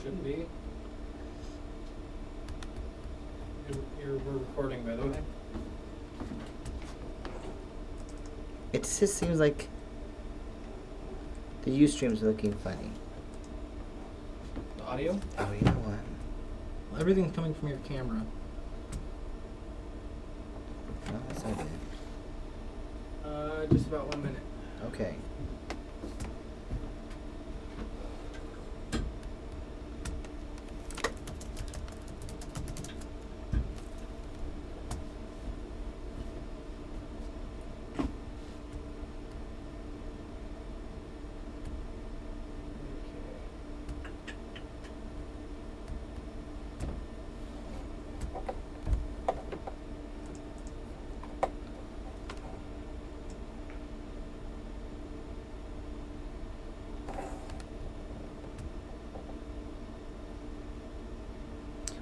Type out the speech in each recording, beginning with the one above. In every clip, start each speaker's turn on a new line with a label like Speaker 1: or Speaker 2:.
Speaker 1: Should be. We're recording, by the way.
Speaker 2: It just seems like the Ustream's looking funny.
Speaker 1: The audio?
Speaker 2: Oh, you know what?
Speaker 1: Well, everything's coming from your camera.
Speaker 2: No, that's not good.
Speaker 1: Just about 1 minute.
Speaker 2: Okay.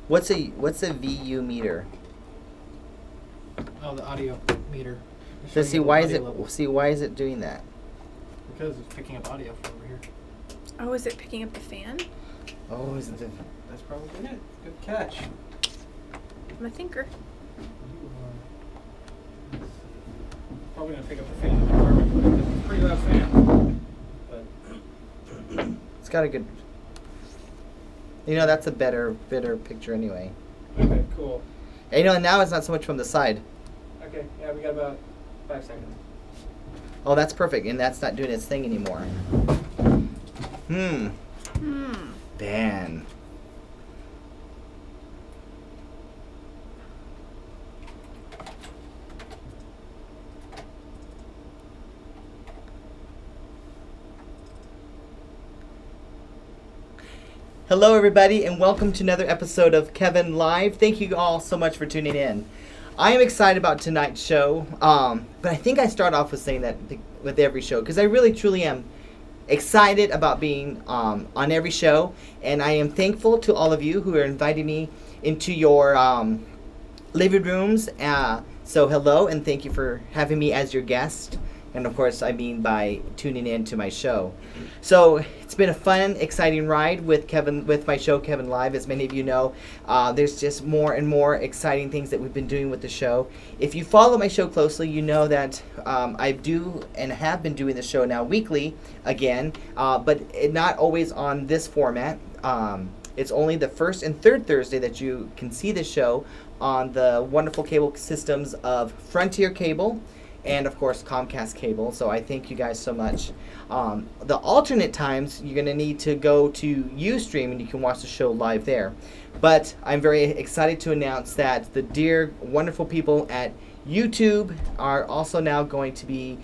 Speaker 2: What's a VU meter?
Speaker 1: Oh, the audio meter.
Speaker 2: So why is it doing that?
Speaker 1: Because it's picking up audio from over here.
Speaker 3: Oh, is it picking up the fan?
Speaker 2: Oh, is it?
Speaker 1: That's probably it. Good catch.
Speaker 3: I'm a thinker.
Speaker 1: Probably gonna pick up the fan in the apartment because it's a pretty loud fan. But
Speaker 2: It's got a good. You know, that's a better picture anyway.
Speaker 1: okay, cool.
Speaker 2: And now it's not so much from the side.
Speaker 1: Okay, yeah, we got about 5 seconds.
Speaker 2: Oh, that's perfect, and that's not doing its thing anymore. Dan. Hello, everybody, and welcome to another episode of Kevin Live. Thank you all so much for tuning in. I am excited about tonight's show, but I think I start off with saying that with every show, because I really, truly am excited about being on every show, and I am thankful to all of you who are inviting me into your living rooms. So hello, and thank you for having me as your guest. And of course, I mean by tuning in to my show. So it's been a fun, exciting ride with my show, Kevin Live. As many of you know, there's just more and more exciting things that we've been doing with the show. If you follow my show closely, you know that I do and have been doing the show now weekly again, but not always on this format. It's only the first and third Thursday that you can see the show on the wonderful cable systems of Frontier Cable and of course Comcast Cable. So I thank you guys so much. The alternate times, you're going to need to go to Ustream and you can watch the show live there. But I'm very excited to announce that the dear, wonderful people at YouTube are also now going to be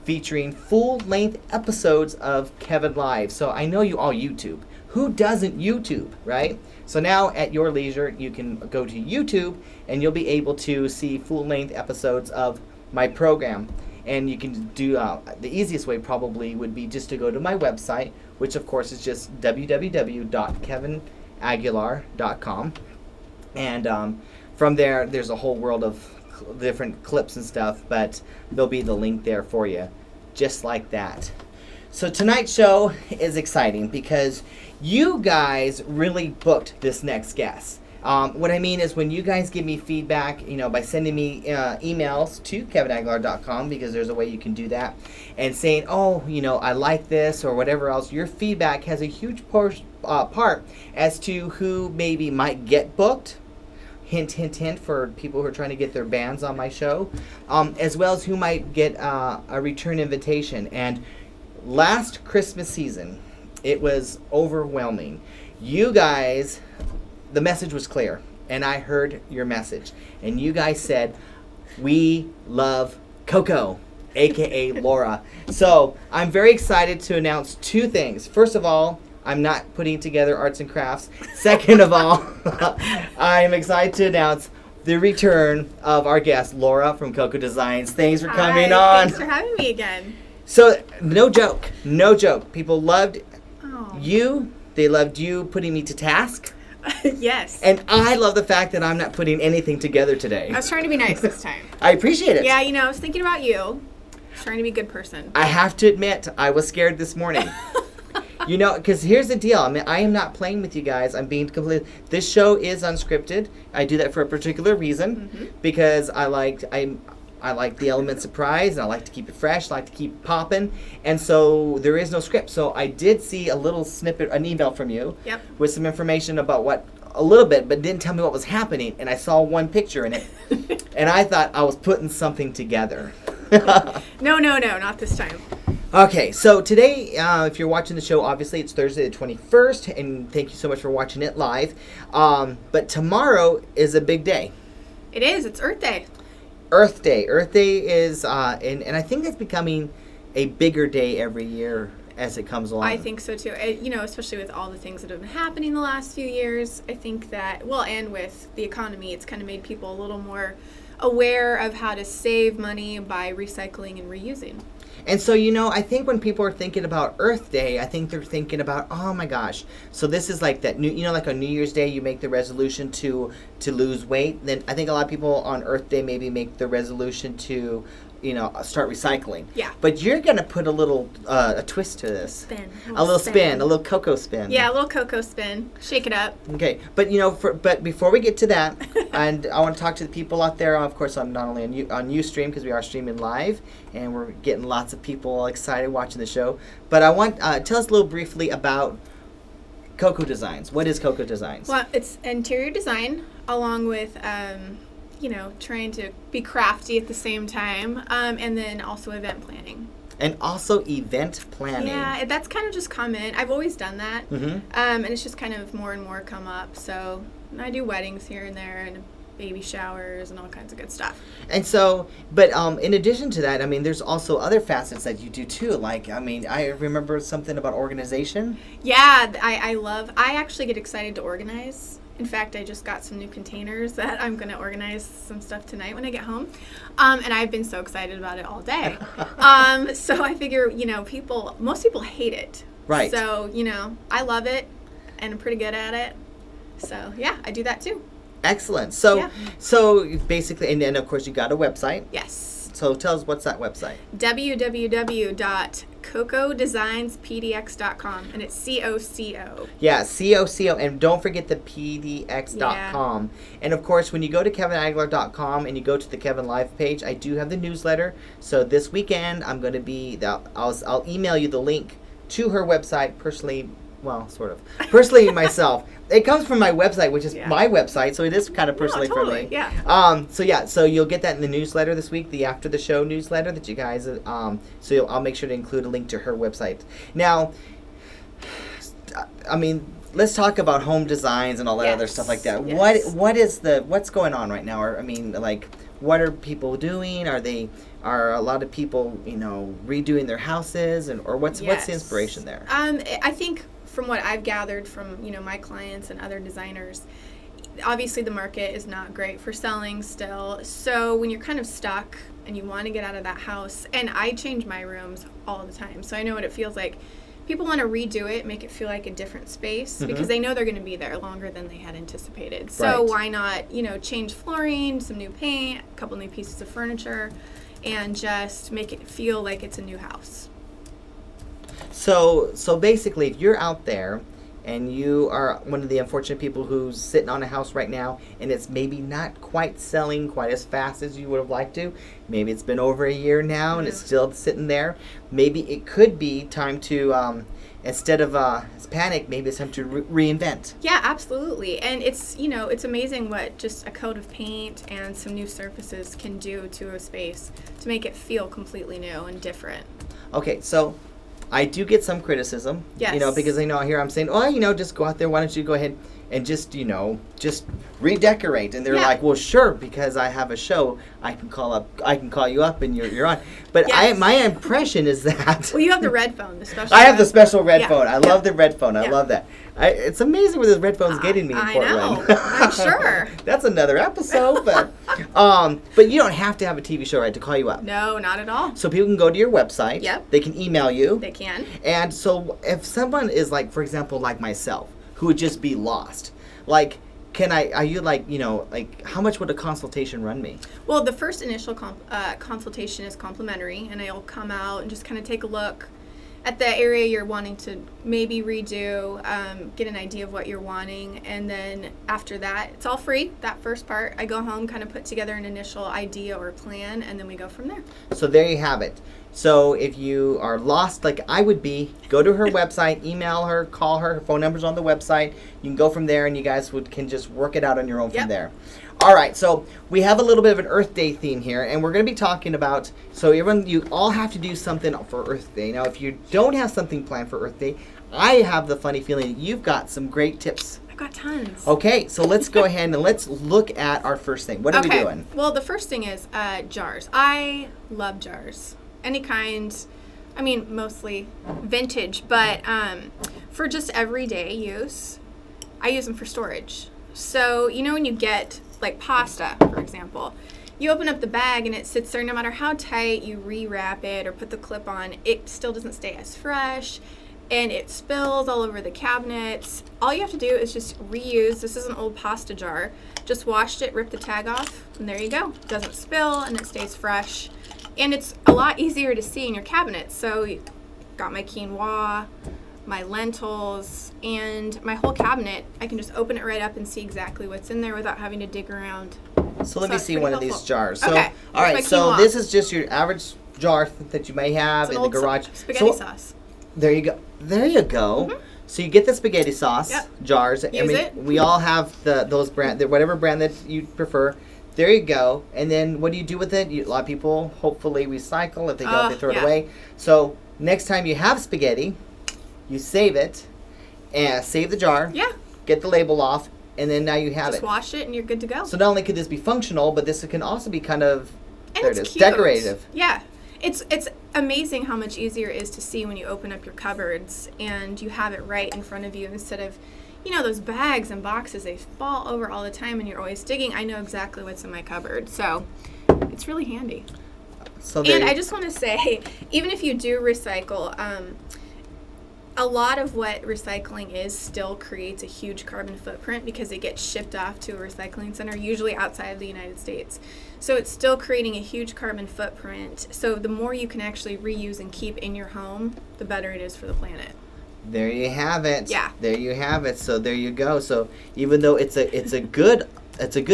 Speaker 2: featuring full-length episodes of Kevin Live. So I know you all YouTube. Who doesn't YouTube, right? So now at your leisure, you can go to YouTube and you'll be able to see full-length episodes of my program. And you can do the easiest way probably would be just to go to my website, which of course is just www.kevinaguilar.com, and from there's a whole world of different clips and stuff, but there'll be the link there for you, just like that. So tonight's show is exciting because you guys really booked this next guest. What I mean is when you guys give me feedback, by sending me emails to kevinaguilar.com, because there's a way you can do that, and saying, I like this or whatever else, your feedback has a huge part as to who maybe might get booked. Hint, hint, hint, for people who are trying to get their bands on my show, as well as who might get a return invitation. And last Christmas season, it was overwhelming. You guys... The message was clear, and I heard your message. And you guys said, we love CoCo, a.k.a. Lora. So I'm very excited to announce two things. First of all, I'm not putting together arts and crafts. Second of all, I'm excited to announce the return of our guest, Lora from CoCo Designs. Thanks for coming on.
Speaker 3: Thanks for having me again.
Speaker 2: So, no joke. People loved you. They loved you putting me to task.
Speaker 3: Yes.
Speaker 2: And I love the fact that I'm not putting anything together today.
Speaker 3: I was trying to be nice this time.
Speaker 2: I appreciate it.
Speaker 3: Yeah, I was thinking about you. I was trying to be a good person.
Speaker 2: I have to admit, I was scared this morning. You know, because here's the deal. I mean, I am not playing with you guys. I'm being completely. This show is unscripted. I do that for a particular reason because I like the element surprise, and I like to keep it fresh. I like to keep it popping, and so there is no script. So I did see a little snippet, an email from you, with some information about a little bit, but didn't tell me what was happening. And I saw one picture in it, and I thought I was putting something together.
Speaker 3: No, not this time.
Speaker 2: Okay, so today, if you're watching the show, obviously it's Thursday the 21st, and thank you so much for watching it live. But tomorrow is a big day.
Speaker 3: It is. It's Earth Day.
Speaker 2: Earth Day. Earth Day is, and I think it's becoming a bigger day every year as it comes along.
Speaker 3: I think so too. Especially with all the things that have been happening the last few years, I think that, and with the economy, it's kind of made people a little more aware of how to save money by recycling and reusing.
Speaker 2: And so, I think when people are thinking about Earth Day, I think they're thinking about, oh my gosh. So this is like that new, like on New Year's Day, you make the resolution to lose weight. Then I think a lot of people on Earth Day maybe make the resolution to, start recycling.
Speaker 3: Yeah.
Speaker 2: But you're going to put a little, a twist to this. A little spin, a little CoCo spin.
Speaker 3: Yeah, a little CoCo spin. Shake it up.
Speaker 2: Okay. But, but before we get to that, and I want to talk to the people out there. Of course, I'm not only on Ustream because we are streaming live, and we're getting lots of people excited watching the show. But I want, tell us a little briefly about CoCo Designs. What is CoCo Designs?
Speaker 3: Well, it's interior design along with, trying to be crafty at the same time, and then also event planning.
Speaker 2: And also event planning.
Speaker 3: Yeah, that's kind of just common. I've always done that, and it's just kind of more and more come up. So I do weddings here and there, and baby showers, and all kinds of good stuff. And
Speaker 2: so, but in addition to that, I mean, there's also other facets that you do too. Like, I mean, I remember something about organization.
Speaker 3: Yeah, I actually get excited to organize. In fact, I just got some new containers that I'm going to organize some stuff tonight when I get home. And I've been so excited about it all day. So I figure, most people hate it.
Speaker 2: Right.
Speaker 3: So, I love it and I'm pretty good at it. So, yeah, I do that too.
Speaker 2: Excellent. So, so basically, and then of course you got a website.
Speaker 3: Yes.
Speaker 2: So tell us, what's that website?
Speaker 3: www.CoCoDesignsPDX.com, and it's COCO.
Speaker 2: Yeah, COCO, and don't forget the PDX.com. Yeah. And of course, when you go to KevinAguilar.com and you go to the Kevin Live page, I do have the newsletter. So this weekend, I'm going to be, I'll email you the link to her website personally. Well, sort of. Personally, myself. It comes from my website, which is my website, so it is kind of personally for me.
Speaker 3: Yeah.
Speaker 2: So you'll get that in the newsletter this week, the after the show newsletter that you guys. I'll make sure to include a link to her website. Now, I mean, let's talk about home designs and all that other stuff like that.
Speaker 3: Yes.
Speaker 2: What's going on right now? Or, I mean, like, what are people doing? Are a lot of people, redoing their houses, or what's the inspiration there?
Speaker 3: I think, from what I've gathered from, my clients and other designers, obviously the market is not great for selling still. So when you're kind of stuck and you want to get out of that house, and I change my rooms all the time, so I know what it feels like. People want to redo it, make it feel like a different space, because they know they're going to be there longer than they had anticipated. So why not, change flooring, some new paint, a couple new pieces of furniture, and just make it feel like it's a new house.
Speaker 2: So basically, if you're out there and you are one of the unfortunate people who's sitting on a house right now and it's maybe not quite selling quite as fast as you would have liked to, maybe it's been over a year now and it's still sitting there, maybe it could be time to, instead of panic, maybe it's time to reinvent.
Speaker 3: Yeah, absolutely. And it's, it's amazing what just a coat of paint and some new surfaces can do to a space to make it feel completely new and different.
Speaker 2: Okay, so I do get some criticism, because here I'm saying, just go out there. Why don't you go ahead and just redecorate? And they're like, well, sure, because I have a show, I can call you up, and you're on. But my impression is that.
Speaker 3: Well, you have the red phone, the special.
Speaker 2: I have the special red phone. I love the red phone. I love that. It's amazing where this red phone's getting me in Portland.
Speaker 3: I know. I'm sure.
Speaker 2: That's another episode, but you don't have to have a TV show, right, to call you up.
Speaker 3: No, not at all.
Speaker 2: So people can go to your website.
Speaker 3: Yep.
Speaker 2: They can email you.
Speaker 3: They can.
Speaker 2: And so if someone is like, for example, like myself, who would just be lost, like, how much would a consultation run me?
Speaker 3: Well, the first initial consultation is complimentary, and I'll come out and just kind of take a look at the area you're wanting to maybe redo, get an idea of what you're wanting, and then after that, it's all free, that first part. I go home, kind of put together an initial idea or plan, and then we go from there.
Speaker 2: So there you have it. So if you are lost like I would be, go to her website, email her, call her. Her phone number's on the website. You can go from there, and you guys can just work it out on your own from there. All right, so we have a little bit of an Earth Day theme here, and we're going to be talking about, so everyone, you all have to do something for Earth Day. Now, if you don't have something planned for Earth Day, I have the funny feeling that you've got some great tips.
Speaker 3: I've got tons.
Speaker 2: Okay, so let's go ahead and let's look at our first thing. What are we doing?
Speaker 3: Well, the first thing is jars. I love jars. Any kind, I mean, mostly vintage, but for just everyday use, I use them for storage. So, you know when you get, like, pasta, for example, you open up the bag and it sits there, no matter how tight you rewrap it or put the clip on, it still doesn't stay as fresh, and it spills all over the cabinets. All you have to do is just reuse. This is an old pasta jar. Just washed it, ripped the tag off, and there you go. It doesn't spill, and it stays fresh. And it's a lot easier to see in your cabinet. So you got my quinoa, my lentils, and my whole cabinet. I can just open it right up and see exactly what's in there without having to dig around.
Speaker 2: So let me see one of these jars. So,
Speaker 3: okay.
Speaker 2: All right, so this is just your average jar that you may have in the garage.
Speaker 3: Spaghetti sauce.
Speaker 2: There you go. There you go. Mm-hmm. So you get the spaghetti sauce jars.
Speaker 3: Use it.
Speaker 2: We all have those brand, whatever brand that you prefer. There you go. And then what do you do with it? A lot of people hopefully recycle. If they don't, they throw it away. So next time you have spaghetti, you save it and save the jar. Yeah. Get the label off, and then now you have
Speaker 3: Just wash it and you're good to go.
Speaker 2: So not only could this be functional, but this can also be kind of
Speaker 3: cute.
Speaker 2: Decorative.
Speaker 3: Yeah. It's amazing how much easier it is to see when you open up your cupboards and you have it right in front of you instead of, you know, those bags and boxes, they fall over all the time and you're always digging. I know exactly what's in my cupboard, so it's really handy. And I just want to say, even if you do recycle, a lot of what recycling is still creates a huge carbon footprint because it gets shipped off to a recycling center, usually outside of the United States. So it's still creating a huge carbon footprint. So the more you can actually reuse and keep in your home, the better it is for the planet.
Speaker 2: There you have it.
Speaker 3: Yeah.
Speaker 2: There you have it. So there you go. So even though it's a good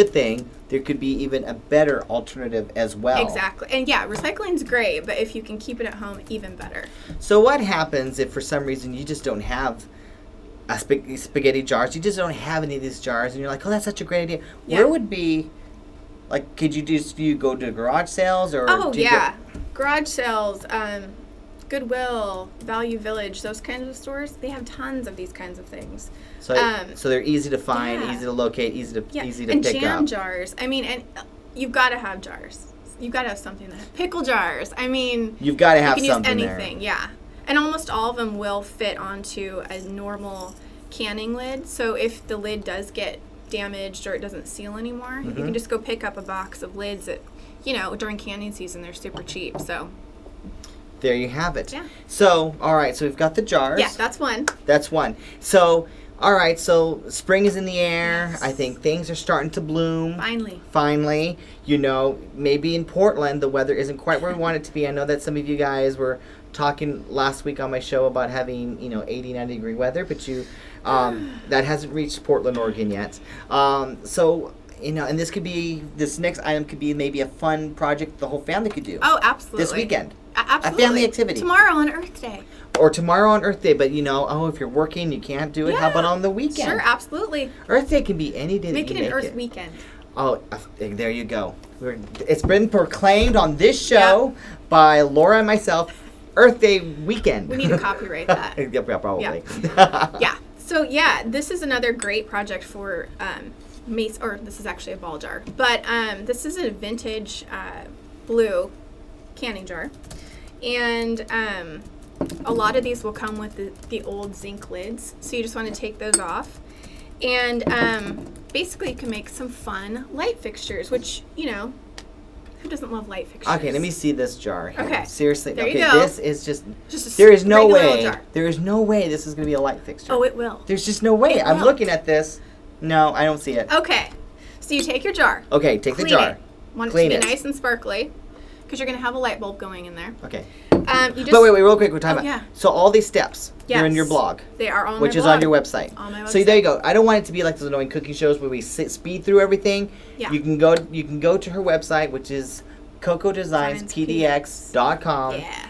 Speaker 2: thing, there could be even a better alternative as well.
Speaker 3: Exactly. And yeah, recycling's great, but if you can keep it at home, even better.
Speaker 2: So what happens if for some reason you just don't have a spaghetti jars? You just don't have any of these jars, and you're like, oh, that's such a great idea. Yeah. Where would be, like, could you do you go to garage sales or?
Speaker 3: Oh yeah, garage sales. Goodwill, Value Village, those kinds of stores, they have tons of these kinds of things.
Speaker 2: So they're easy to find, easy to locate, easy to pick up.
Speaker 3: And jam jars. I mean, and you've got to have jars. You've got to have something that pickle jars. I mean,
Speaker 2: you've got to have
Speaker 3: you can
Speaker 2: something
Speaker 3: use anything. There. Yeah, and almost all of them will fit onto a normal canning lid. So if the lid does get damaged or it doesn't seal anymore, you can just go pick up a box of lids that, you know, during canning season they're super cheap. So.
Speaker 2: There you have it.
Speaker 3: Yeah.
Speaker 2: So, all right, so we've got the jars.
Speaker 3: Yeah, that's one.
Speaker 2: That's one. So, all right, so spring is in the air.
Speaker 3: Yes.
Speaker 2: I think things are starting to bloom.
Speaker 3: Finally.
Speaker 2: You know, maybe in Portland the weather isn't quite where we want it to be. I know that some of you guys were talking last week on my show about having, 80, 90 degree weather, but that hasn't reached Portland, Oregon yet. So, and this next item could be maybe a fun project the whole family could do.
Speaker 3: Oh, absolutely.
Speaker 2: This weekend.
Speaker 3: Absolutely.
Speaker 2: A family activity.
Speaker 3: Tomorrow on Earth Day.
Speaker 2: Or tomorrow on Earth Day, but if you're working, you can't do it. Yeah. How about on the weekend?
Speaker 3: Sure, absolutely.
Speaker 2: Earth Day can be any day
Speaker 3: Make
Speaker 2: that you
Speaker 3: it
Speaker 2: make
Speaker 3: an Earth weekend.
Speaker 2: Oh, there you go. It's been proclaimed on this show by Laura and myself, Earth Day weekend.
Speaker 3: We need to copyright that.
Speaker 2: Yeah, probably.
Speaker 3: Yeah. So, this is another great project for mace, or this is actually a ball jar. But this is a vintage blue canning jar. And a lot of these will come with the old zinc lids. So you just want to take those off. And basically you can make some fun light fixtures, which, who doesn't love light fixtures?
Speaker 2: Okay, let me see this jar here.
Speaker 3: Okay.
Speaker 2: Seriously.
Speaker 3: There you go.
Speaker 2: This is just there is no way.
Speaker 3: Jar.
Speaker 2: There is no way this is going to be a light fixture.
Speaker 3: Oh, it will.
Speaker 2: There's just no way. I'm looking at this. No, I don't see it.
Speaker 3: Okay. So you take your jar.
Speaker 2: Okay, take the jar.
Speaker 3: Want it to be nice and sparkly, because you're going to have a light bulb going in there.
Speaker 2: Okay.
Speaker 3: You just,
Speaker 2: But wait, real quick, we're talking about.
Speaker 3: yeah.
Speaker 2: So all these steps, they're in your
Speaker 3: Yes.
Speaker 2: blog,
Speaker 3: They are on
Speaker 2: which
Speaker 3: my
Speaker 2: is
Speaker 3: blog.
Speaker 2: on your website.
Speaker 3: On my
Speaker 2: So
Speaker 3: website.
Speaker 2: there you go. I don't want it to be like those annoying cooking shows where we speed through everything.
Speaker 3: Yeah.
Speaker 2: You can go to her website, which is CoCoDesignsPDX.com.
Speaker 3: Yeah.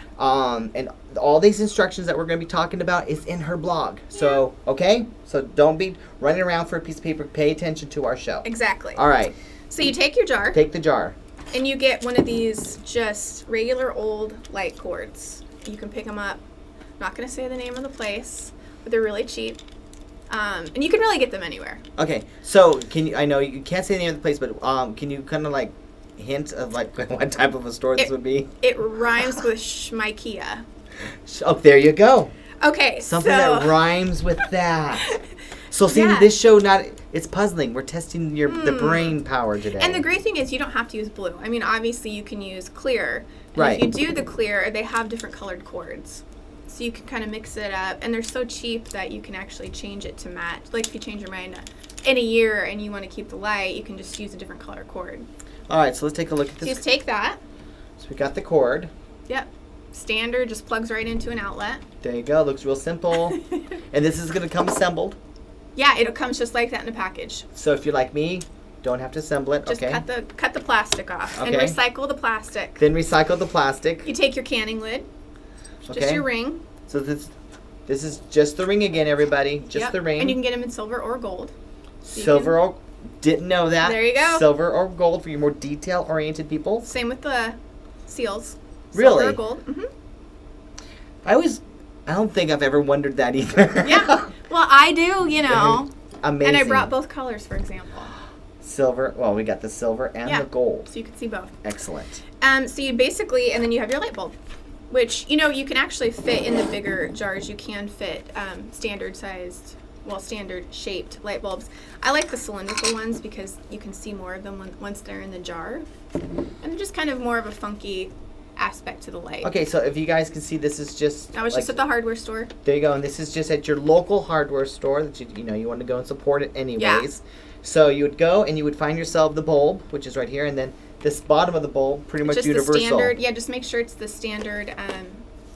Speaker 2: And all these instructions that we're going to be talking about is in her blog. So, okay? So don't be running around for a piece of paper. Pay attention to our show.
Speaker 3: Exactly.
Speaker 2: All right.
Speaker 3: So you take your jar.
Speaker 2: Take the jar.
Speaker 3: And you get one of these just regular old light cords. You can pick them up. I'm not going to say the name of the place, but they're really cheap. And you can really get them anywhere.
Speaker 2: Okay. So I know you can't say the name of the place, but can you kind of like hint of like what type of a store this would be?
Speaker 3: It rhymes with Schmikea.
Speaker 2: Oh, there you go.
Speaker 3: Okay,
Speaker 2: Something
Speaker 3: so
Speaker 2: that rhymes with that. So see,
Speaker 3: Yeah.
Speaker 2: this show it's puzzling. We're testing the brain power today.
Speaker 3: And the great thing is you don't have to use blue. I mean, obviously you can use clear. And
Speaker 2: Right.
Speaker 3: if you do the clear, they have different colored cords. So you can kind of mix it up. And they're so cheap that you can actually change it to match. Like if you change your mind in a year and you want to keep the light, you can just use a different color cord.
Speaker 2: All right, so let's take a look at
Speaker 3: So
Speaker 2: this.
Speaker 3: you just take that.
Speaker 2: So we got the cord.
Speaker 3: Yep. Standard, just plugs right into an outlet.
Speaker 2: There you go. Looks real simple. And this is going to come assembled.
Speaker 3: Yeah, it comes just like that in a package.
Speaker 2: So if you're like me, don't have to assemble it.
Speaker 3: Just
Speaker 2: okay.
Speaker 3: cut the plastic off and
Speaker 2: Okay.
Speaker 3: recycle the plastic.
Speaker 2: Then recycle the plastic.
Speaker 3: You take your canning lid,
Speaker 2: Okay.
Speaker 3: just your ring.
Speaker 2: So this is just the ring again, everybody. Just
Speaker 3: Yep.
Speaker 2: the ring.
Speaker 3: And you can get them in silver or gold.
Speaker 2: Silver or didn't know that.
Speaker 3: There you go.
Speaker 2: Silver or gold for your more detail-oriented people.
Speaker 3: Same with the seals.
Speaker 2: Really?
Speaker 3: Silver or gold. Mm-hmm.
Speaker 2: I don't think I've ever wondered that either.
Speaker 3: Yeah. Well, I do, you know.
Speaker 2: Amazing.
Speaker 3: And I brought both colors, for example.
Speaker 2: Silver. Well, we got the silver and
Speaker 3: Yeah.
Speaker 2: the gold.
Speaker 3: So you can see both.
Speaker 2: Excellent.
Speaker 3: So you basically, and then you have your light bulb, which, you know, you can actually fit in the bigger jars. You can fit standard shaped light bulbs. I like the cylindrical ones because you can see more of them once they're in the jar. And they're just kind of more of a funky aspect to the light.
Speaker 2: Okay, so if you guys can see, this is just.
Speaker 3: I was just at the hardware store.
Speaker 2: There you go, and this is just at your local hardware store that you want to go and support it anyways.
Speaker 3: Yeah.
Speaker 2: So you would go and you would find yourself the bulb, which is right here, and then this bottom of the bulb, pretty much
Speaker 3: Just
Speaker 2: universal.
Speaker 3: the standard. Yeah, just make sure it's the standard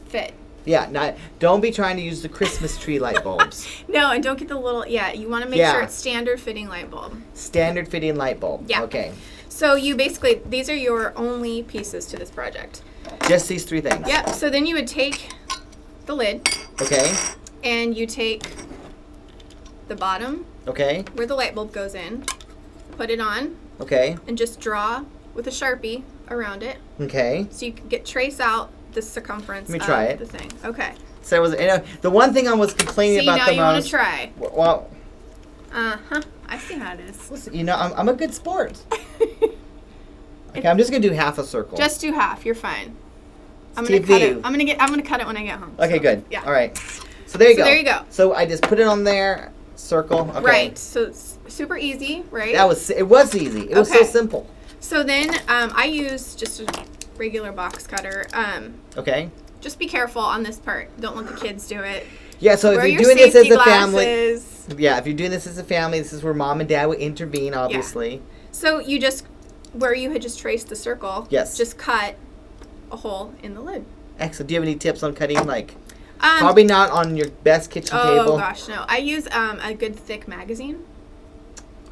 Speaker 3: fit.
Speaker 2: Yeah, don't be trying to use the Christmas tree light bulbs.
Speaker 3: No, and don't get the little. Yeah, you want to make
Speaker 2: Yeah.
Speaker 3: sure it's standard fitting light bulb.
Speaker 2: Standard fitting light bulb.
Speaker 3: Yeah.
Speaker 2: Okay.
Speaker 3: So you basically, these are your only pieces to this project.
Speaker 2: Just these three things.
Speaker 3: Yep. So then you would take the lid
Speaker 2: Okay.
Speaker 3: and you take the bottom
Speaker 2: Okay.
Speaker 3: where the light bulb goes in, put it on,
Speaker 2: Okay.
Speaker 3: and just draw with a Sharpie around it,
Speaker 2: Okay.
Speaker 3: so you can trace out the circumference
Speaker 2: Let me try
Speaker 3: of
Speaker 2: it.
Speaker 3: the thing. Okay.
Speaker 2: So it was the one thing I was complaining
Speaker 3: See,
Speaker 2: about
Speaker 3: now
Speaker 2: the
Speaker 3: you want to
Speaker 2: most.
Speaker 3: try.
Speaker 2: Well,
Speaker 3: I see how it is.
Speaker 2: listen, I'm a good sport. Okay, I'm just gonna do half a circle.
Speaker 3: Just do half. You're fine. I'm
Speaker 2: TV.
Speaker 3: gonna cut it. I'm gonna cut it when I get home.
Speaker 2: Okay,
Speaker 3: so,
Speaker 2: good.
Speaker 3: Yeah.
Speaker 2: All right. So there you
Speaker 3: So
Speaker 2: go.
Speaker 3: there you go.
Speaker 2: So I just put it on there, circle. Okay.
Speaker 3: Right. So it's super easy, right?
Speaker 2: It was easy. It was so
Speaker 3: Okay.
Speaker 2: simple.
Speaker 3: So then I use just a regular box cutter.
Speaker 2: Okay.
Speaker 3: Just be careful on this part. Don't let the kids do it.
Speaker 2: Yeah. So
Speaker 3: Wear
Speaker 2: if
Speaker 3: your
Speaker 2: you're doing this as
Speaker 3: safety
Speaker 2: a family,
Speaker 3: glasses.
Speaker 2: yeah, if you're doing this as a family, this is where mom and dad would intervene, obviously.
Speaker 3: So you just, where you had just traced the circle,
Speaker 2: Yes.
Speaker 3: just cut a hole in the lid.
Speaker 2: Excellent. Do you have any tips on cutting? Like,
Speaker 3: Um,
Speaker 2: probably not on your best kitchen
Speaker 3: oh
Speaker 2: table.
Speaker 3: gosh, no. I use a good thick magazine.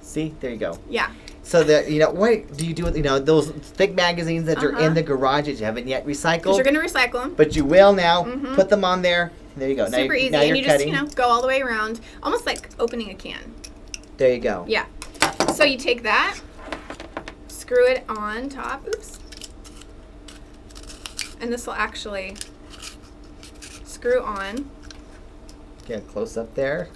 Speaker 2: See, there you go.
Speaker 3: Yeah.
Speaker 2: So what do you do with those thick magazines that are
Speaker 3: Uh-huh.
Speaker 2: in the garage that you haven't yet
Speaker 3: Because
Speaker 2: recycled?
Speaker 3: you're going to recycle them.
Speaker 2: But you will now.
Speaker 3: Mhm.
Speaker 2: Put them on there. There you go.
Speaker 3: Super easy.
Speaker 2: Now
Speaker 3: And
Speaker 2: you're
Speaker 3: you
Speaker 2: cutting.
Speaker 3: just, go all the way around. Almost like opening a can.
Speaker 2: There you go.
Speaker 3: Yeah. So you take that, screw it on top. Oops. And this will actually screw on.
Speaker 2: Get close up there.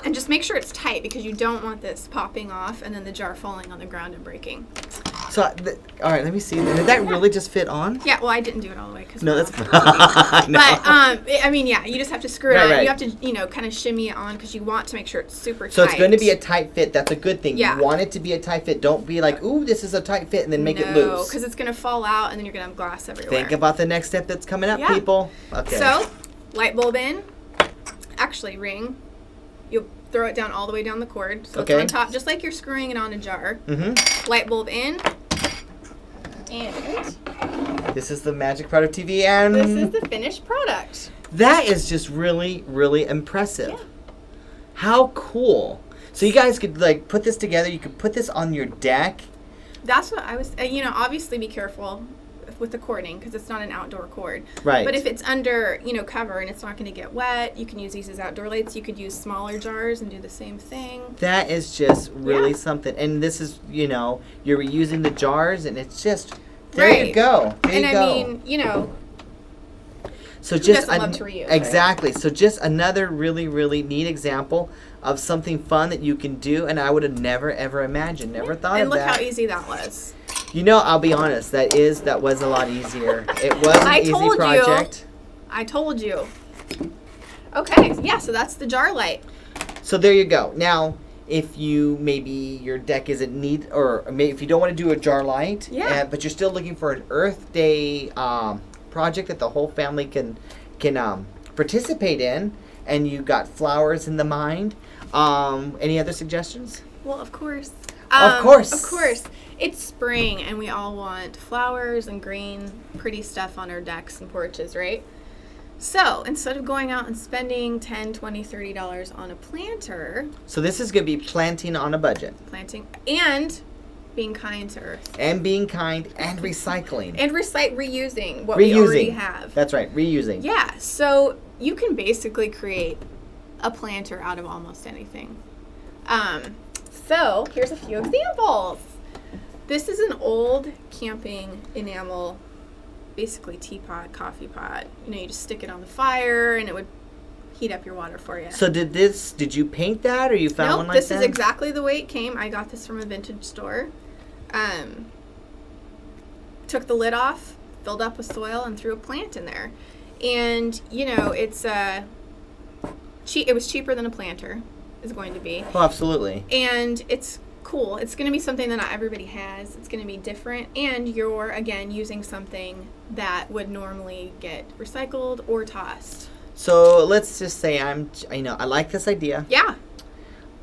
Speaker 3: And just make sure it's tight because you don't want this popping off and then the jar falling on the ground and breaking.
Speaker 2: So, all right, let me see. Did that really just fit on?
Speaker 3: Yeah, well, I didn't do it all the way.
Speaker 2: No, that's. I know.
Speaker 3: But, I mean, yeah, you just have to screw it
Speaker 2: Right,
Speaker 3: on.
Speaker 2: right.
Speaker 3: You have to, kind of shimmy it on because you want to make sure it's super tight.
Speaker 2: So it's going to be a tight fit. That's a good thing.
Speaker 3: Yeah.
Speaker 2: You want it to be a tight fit. Don't be like, ooh, this is a tight fit, and then make it
Speaker 3: No,
Speaker 2: loose.
Speaker 3: because it's going to fall out and then you're going to have glass everywhere.
Speaker 2: Think about the next step that's coming up,
Speaker 3: Yeah.
Speaker 2: people. Okay.
Speaker 3: So, light bulb in. Actually, ring. You'll throw it down all the way down the cord. So
Speaker 2: Okay.
Speaker 3: it's on top, just like you're screwing it on a jar.
Speaker 2: Mm-hmm.
Speaker 3: Light bulb in. And
Speaker 2: This is the Magic Product TV, and
Speaker 3: this is the finished product.
Speaker 2: that is just really, really impressive.
Speaker 3: Yeah.
Speaker 2: How cool. So you guys could like put this together. You could put this on your deck.
Speaker 3: That's what I was, obviously be careful with the cording because it's not an outdoor cord.
Speaker 2: Right.
Speaker 3: But if it's under, cover and it's not going to get wet, you can use these as outdoor lights. You could use smaller jars and do the same thing.
Speaker 2: That is just really
Speaker 3: Yeah.
Speaker 2: something. And this is, you're reusing the jars, and it's just, there
Speaker 3: Right.
Speaker 2: you go. There
Speaker 3: And
Speaker 2: you
Speaker 3: I
Speaker 2: go.
Speaker 3: mean,
Speaker 2: So
Speaker 3: who
Speaker 2: just
Speaker 3: doesn't love to reuse, right?
Speaker 2: exactly. So just another really, really neat example of something fun that you can do, and I would have never ever imagined, never thought
Speaker 3: and
Speaker 2: of
Speaker 3: look
Speaker 2: that.
Speaker 3: how easy that was.
Speaker 2: I'll be honest. That was a lot easier. It was an
Speaker 3: I
Speaker 2: easy
Speaker 3: told you.
Speaker 2: project.
Speaker 3: I told you. Okay, yeah, so that's the jar light.
Speaker 2: So there you go. Now, if maybe your deck isn't neat, or maybe if you don't want to do a jar light,
Speaker 3: Yeah.
Speaker 2: but you're still looking for an Earth Day project that the whole family can participate in, and you got flowers in the mind. Any other suggestions?
Speaker 3: Well, of course.
Speaker 2: Of course.
Speaker 3: Of course. It's spring, and we all want flowers and green, pretty stuff on our decks and porches, right? So, instead of going out and spending $10, $20, $30 on a planter,
Speaker 2: So this is going to be planting on a budget,
Speaker 3: planting, and being kind to Earth.
Speaker 2: and being kind, and recycling.
Speaker 3: And reusing what we already have.
Speaker 2: That's right, reusing.
Speaker 3: Yeah, so you can basically create a planter out of almost anything. So here's a few examples. This is an old camping enamel, basically teapot, coffee pot. You just stick it on the fire and it would heat up your water for you.
Speaker 2: So did you paint that, or you found one like
Speaker 3: this
Speaker 2: that?
Speaker 3: is exactly the way it came. I got this from a vintage store. Took the lid off, filled up with soil, and threw a plant in there. And it's it was cheaper than a planter is going to be.
Speaker 2: Oh, absolutely.
Speaker 3: And it's cool. It's going to be something that not everybody has. It's going to be different, and you're again using something that would normally get recycled or tossed.
Speaker 2: So let's just say I like this idea.
Speaker 3: Yeah.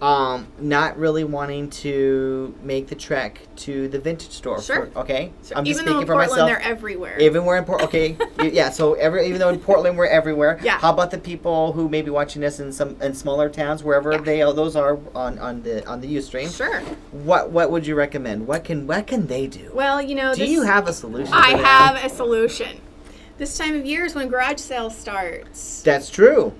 Speaker 2: Not really wanting to make the trek to the vintage store.
Speaker 3: Sure.
Speaker 2: Okay.
Speaker 3: So
Speaker 2: I'm just
Speaker 3: even though
Speaker 2: speaking
Speaker 3: in
Speaker 2: for
Speaker 3: Portland
Speaker 2: myself.
Speaker 3: they're everywhere.
Speaker 2: Even we're in Portland. Okay. Yeah. So even though in Portland we're everywhere.
Speaker 3: Yeah.
Speaker 2: How about the people who may be watching us in smaller towns, wherever those are on the Ustream?
Speaker 3: Sure.
Speaker 2: What would you recommend? What can they do?
Speaker 3: Well,
Speaker 2: Do you have a solution?
Speaker 3: I
Speaker 2: for that?
Speaker 3: have a solution. This time of year is when garage sale starts.
Speaker 2: That's true.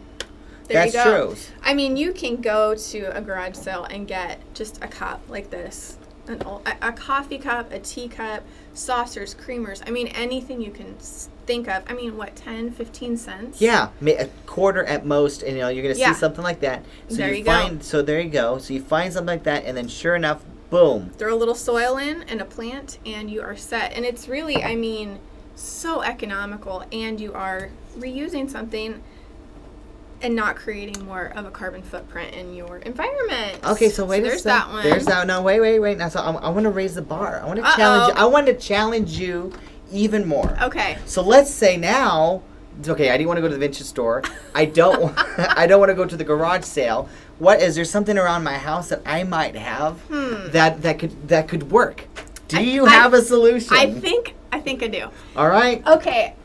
Speaker 3: There you
Speaker 2: That's
Speaker 3: go.
Speaker 2: true.
Speaker 3: I mean, you can go to a garage sale and get just a cup like this. A coffee cup, a tea cup, saucers, creamers. I mean, anything you can think of. I mean, what, 10, 15 cents?
Speaker 2: Yeah, a quarter at most, and you're going to see something like that. So
Speaker 3: There you
Speaker 2: find,
Speaker 3: go.
Speaker 2: So there you go. So you find something like that, and then sure enough, boom.
Speaker 3: Throw a little soil in and a plant, and you are set. And it's really, I mean, so economical, and you are reusing something and not creating more of a carbon footprint in your environment.
Speaker 2: Okay, so wait a
Speaker 3: there's
Speaker 2: second.
Speaker 3: that one.
Speaker 2: There's that. No, wait. Now, so I want to raise the bar. I want to challenge. I want to challenge you even more.
Speaker 3: Okay.
Speaker 2: So let's say now. Okay, I didn't want to go to the vintage store. I don't. I don't want to go to the garage sale. What is there something around my house that I might have that could work? Do you have a solution?
Speaker 3: I think I do.
Speaker 2: All right.
Speaker 3: Okay.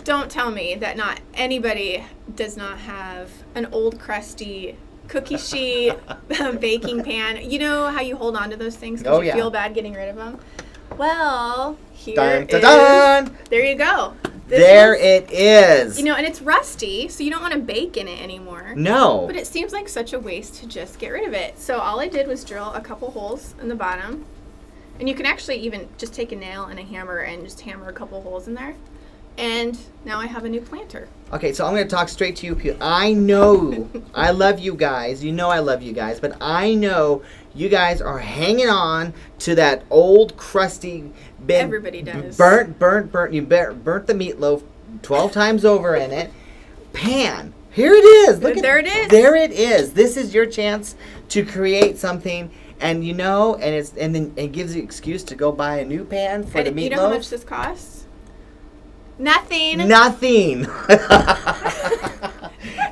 Speaker 3: Don't tell me that not anybody does not have an old crusty cookie sheet baking pan. You know how you hold on to those things because you feel bad getting rid of them? Well, here
Speaker 2: Dun.
Speaker 3: There you go.
Speaker 2: It is.
Speaker 3: And it's rusty, so you don't want to bake in it anymore.
Speaker 2: No.
Speaker 3: But it seems like such a waste to just get rid of it. So all I did was drill a couple holes in the bottom. And you can actually even just take a nail and a hammer and just hammer a couple holes in there. And now I have a new planter.
Speaker 2: Okay, so I'm going to talk straight to you. I know I love you guys. You know I love you guys. But I know you guys are hanging on to that old crusty...
Speaker 3: Everybody does.
Speaker 2: Burnt. You burnt the meatloaf 12 times over in it. Pan. Here it is. Look
Speaker 3: There it is.
Speaker 2: There it is. This is your chance to create something. And then it gives you an excuse to go buy a new pan for the meatloaf.
Speaker 3: You know how much this costs? Nothing.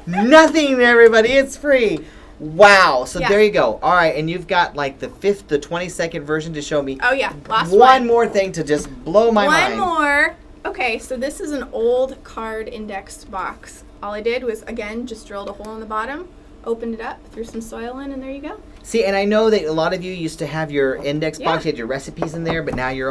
Speaker 2: Nothing, everybody. It's free. Wow. So
Speaker 3: Yeah.
Speaker 2: there you go. All right. And you've got like the 20-second version to show me.
Speaker 3: Oh yeah, last
Speaker 2: One more thing to just blow my mind.
Speaker 3: One more. Okay, so this is an old card indexed box. All I did was, again, just drilled a hole in the bottom, opened it up, threw some soil in, and there you go.
Speaker 2: See, and I know that a lot of you used to have your index box,
Speaker 3: Yeah.
Speaker 2: you had your recipes in there, but now you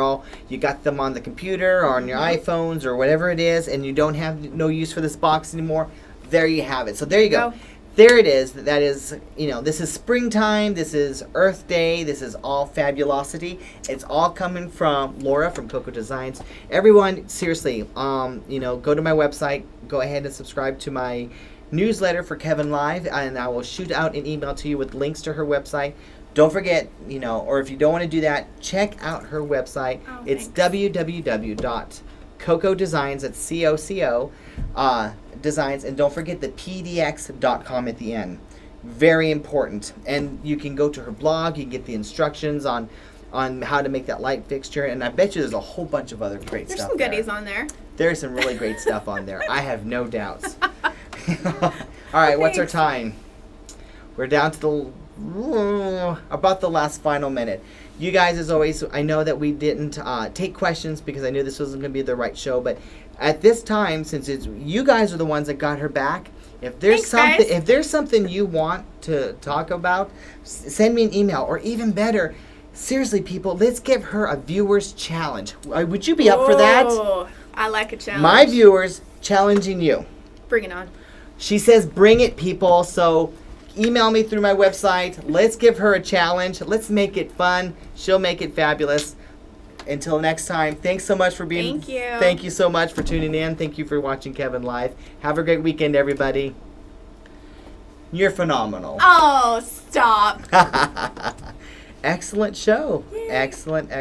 Speaker 2: got them on the computer or on your iPhones or whatever it is, and you don't have no use for this box anymore. There you have it. So there you go. There it is. That is, this is springtime. This is Earth Day. This is all fabulosity. It's all coming from Lora from CoCo Designs. Everyone, seriously, go to my website. Go ahead and subscribe to my newsletter for Kevin Live, and I will shoot out an email to you with links to her website. Don't forget, or if you don't want to do that, check out her website.
Speaker 3: Oh,
Speaker 2: It's
Speaker 3: thanks.
Speaker 2: www.CoCo Designs. That's COCO Designs, and don't forget the pdx.com at the end. Very important. And you can go to her blog. You can get the instructions on how to make that light fixture, and I bet you there's a whole bunch of other great
Speaker 3: There's
Speaker 2: stuff.
Speaker 3: some goodies
Speaker 2: there.
Speaker 3: on there.
Speaker 2: There's some really great stuff on there. I have no doubts. All right, what's our time? We're down to about the last final minute. You guys, as always, I know that we didn't take questions because I knew this wasn't going to be the right show, but at this time, since you guys are the ones that got her back, if there's something you want to talk about, send me an email, or even better, seriously, people, let's give her a viewer's challenge. Would you be up for that?
Speaker 3: Oh, I like a challenge.
Speaker 2: My viewers challenging you.
Speaker 3: Bring it on.
Speaker 2: She says, bring it, people. So email me through my website. Let's give her a challenge. Let's make it fun. She'll make it fabulous. Until next time, thanks so much for being.
Speaker 3: Thank you.
Speaker 2: Thank you so much for tuning in. Thank you for watching Kevin Live. Have a great weekend, everybody. You're phenomenal.
Speaker 3: Oh, stop.
Speaker 2: Excellent show. Excellent.